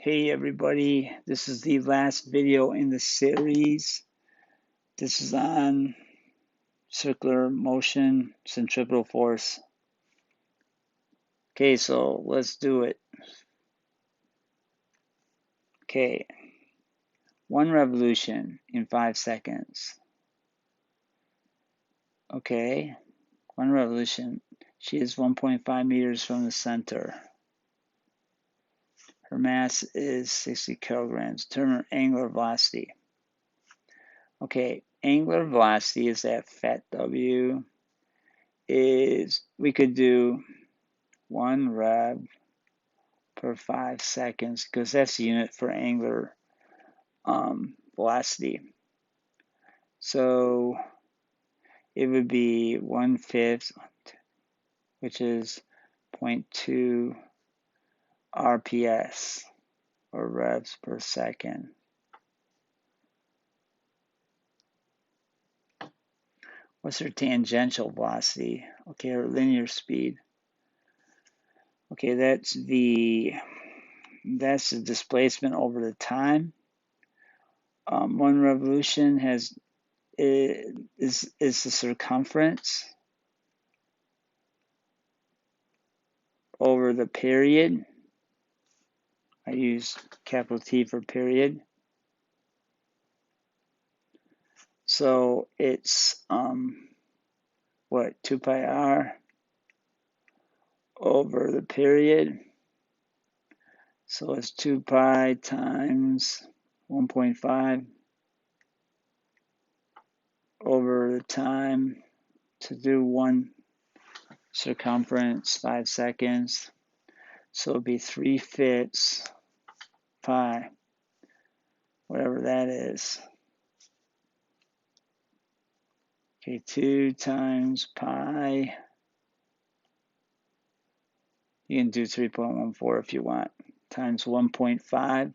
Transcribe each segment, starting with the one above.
Hey everybody, this is the last video in the series. This is on circular motion, centripetal force. Okay, so let's do it. Okay, 1 revolution in 5 seconds. Okay, 1 revolution. She is 1.5 meters from the center. Her mass is 60 kilograms. Determine her angular velocity. Okay, angular velocity is that fat W is, we could do 1 rev per 5 seconds because that's the unit for angular velocity. So it would be 1/5, which is 0.2 RPS or revs per second. What's her tangential velocity? Okay, her linear speed. Okay, that's the displacement over the time. 1 revolution is the circumference over the period. I use capital T for period. So it's 2 pi r over the period. So it's 2 pi times 1.5 over the time to do 1 circumference, 5 seconds. So it'd be 3/5 pi, whatever that is. Okay, 2 times pi. You can do 3.14 if you want. Times 1.5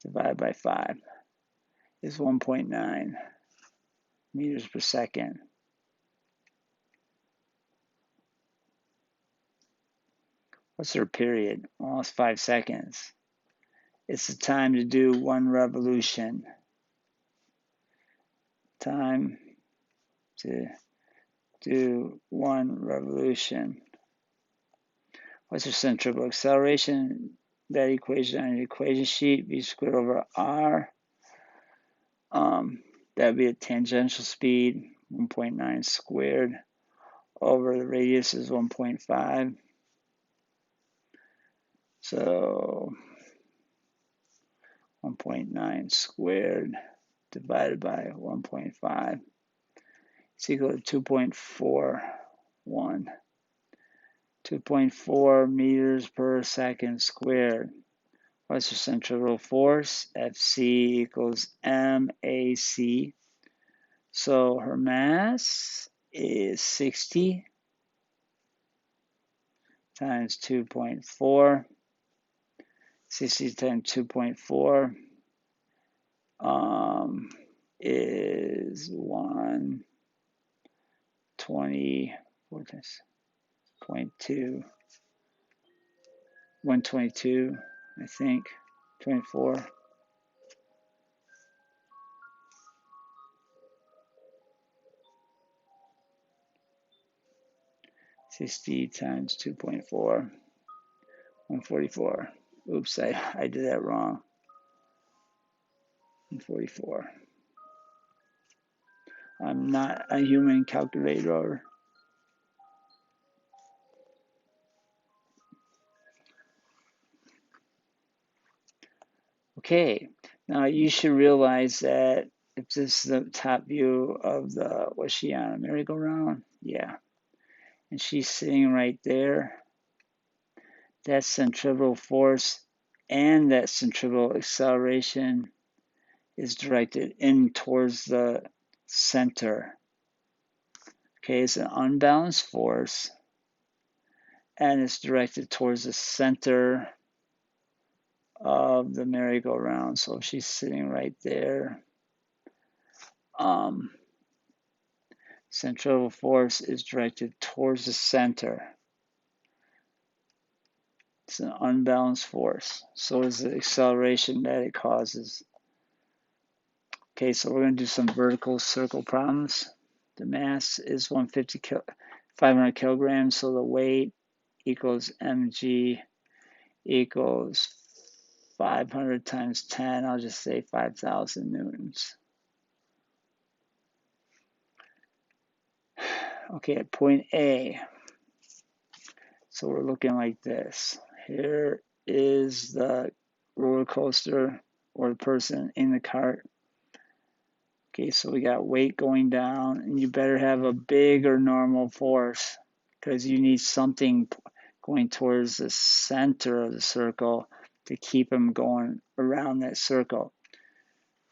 divided by 5 is 1.9 meters per second. What's her period? Well, it's 5 seconds. It's the time to do 1 revolution. Time to do 1 revolution. What's her centripetal acceleration? That equation on your equation sheet, v squared over r. That would be a tangential speed, 1.9 squared over the radius is 1.5. So 1.9 squared divided by 1.5 is equal to 2.41. 2.4 meters per second squared. What's the centripetal force? Fc equals MAC. So her mass is 60 times 2.4. 60 times 2.4 is 122, I think, 24. $60 times 2.4, 144. Oops, I did that wrong. 144. I'm not a human calculator. Okay, now you should realize that if this is the top view of the, was she on a merry-go-round? Yeah. And she's sitting right there. That centripetal force and that centripetal acceleration is directed in towards the center. Okay, it's an unbalanced force and it's directed towards the center of the merry-go-round. So she's sitting right there. Centripetal force is directed towards the center. It's an unbalanced force. So is the acceleration that it causes. Okay, so we're going to do some vertical circle problems. The mass is 500 kilograms, so the weight equals mg equals 500 times 10. I'll just say 5,000 newtons. Okay, at point A, so we're looking like this. Here is the roller coaster or the person in the cart. Okay, so we got weight going down, and you better have a big or normal force because you need something going towards the center of the circle to keep them going around that circle.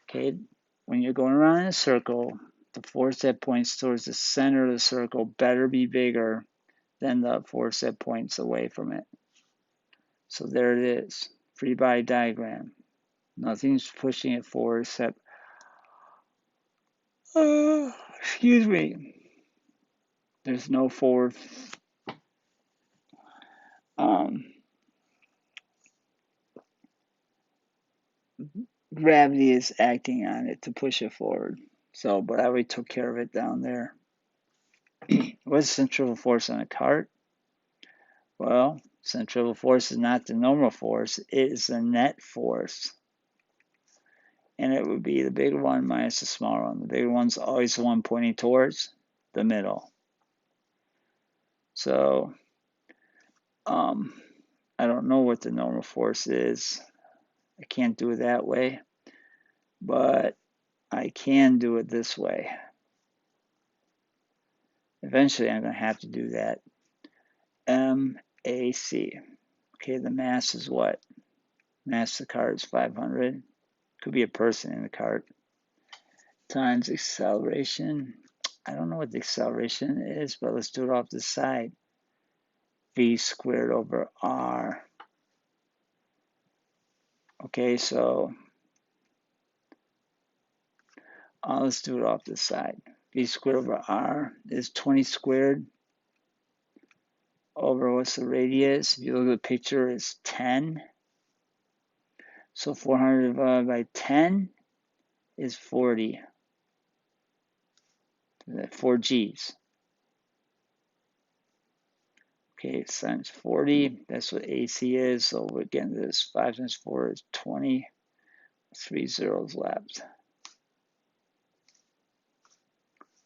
Okay, when you're going around in a circle, the force that points towards the center of the circle better be bigger than the force that points away from it. So there it is, free body diagram. Nothing's pushing it forward except, excuse me, there's no forward gravity is acting on it to push it forward. So, but I already took care of it down there. What's centrifugal force on a cart? Well, centrifugal force is not the normal force, it is the net force. And it would be the bigger one minus the smaller one. The bigger one's always the one pointing towards the middle. So, I don't know what the normal force is. I can't do it that way, but I can do it this way. Eventually, I'm going to have to do that. MAC. Okay, the mass is what? Mass of the cart is 500. Could be a person in the cart. Times acceleration. I don't know what the acceleration is, but let's do it off the side. V squared over R. Okay, so let's do it off the side. V squared over R is 20 squared over what's the radius? If you look at the picture, it's 10. So 400 divided by 10 is 40. 4 G's. Okay, times 40, that's what AC is. So again, this 5 times 4 is 20. 3 zeros left.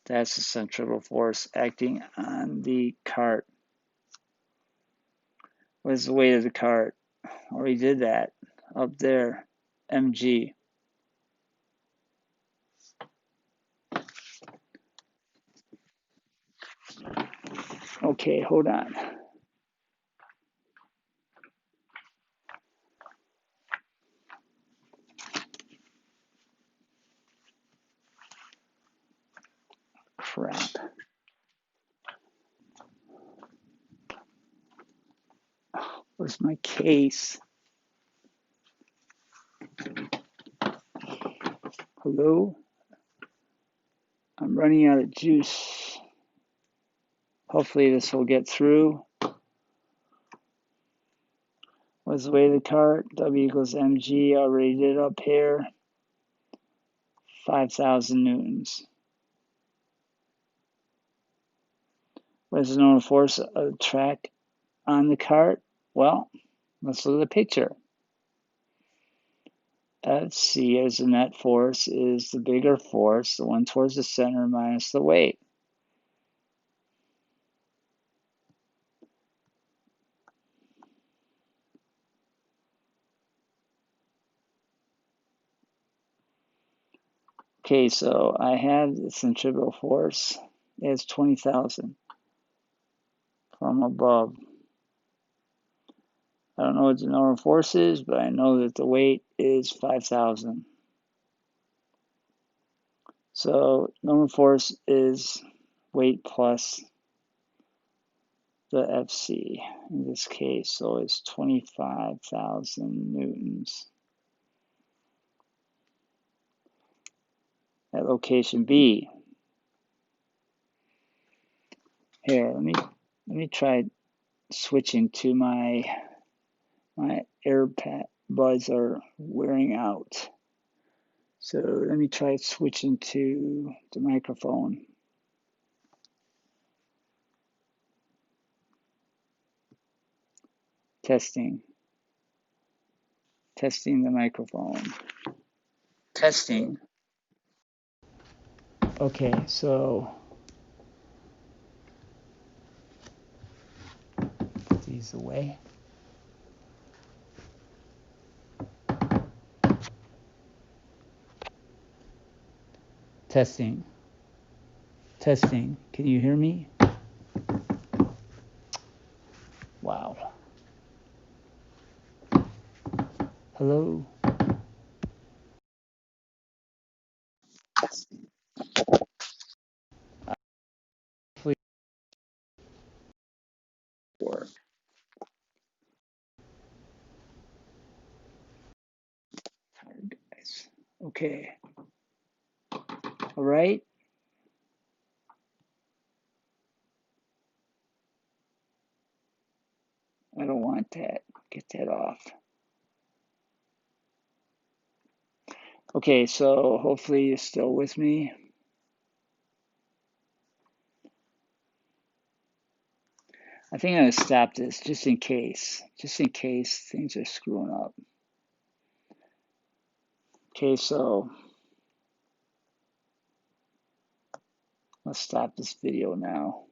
That's the centrifugal force acting on the cart. What is the weight of the cart? Already did that. Up there, mg. Okay, hold on. Crap. Where's my case? Hello? I'm running out of juice. Hopefully this will get through. What's the weight of the cart? W equals mg. Already did up here. 5,000 newtons. What is the normal force of the track on the cart? Well, let's look at the picture. Fc as the net force is the bigger force, the one towards the center minus the weight. Okay, so I have the centrifugal force as 20,000 from above. I don't know what the normal force is, but I know that the weight is 5,000. So normal force is weight plus the Fc in this case, so it's 25,000 newtons. At location B. Here, let me try switching to my My AirPods are wearing out. So let me try switching to the microphone. Testing. Testing the microphone. Testing. Okay, so put these away. Testing. Testing. Can you hear me? Wow. Hello? Hopefully work. Tired guys. Okay. All right. I don't want that. Get that off. Okay, so hopefully you're still with me. I think I'm going to stop this just in case things are screwing up. Okay, so let's stop this video now.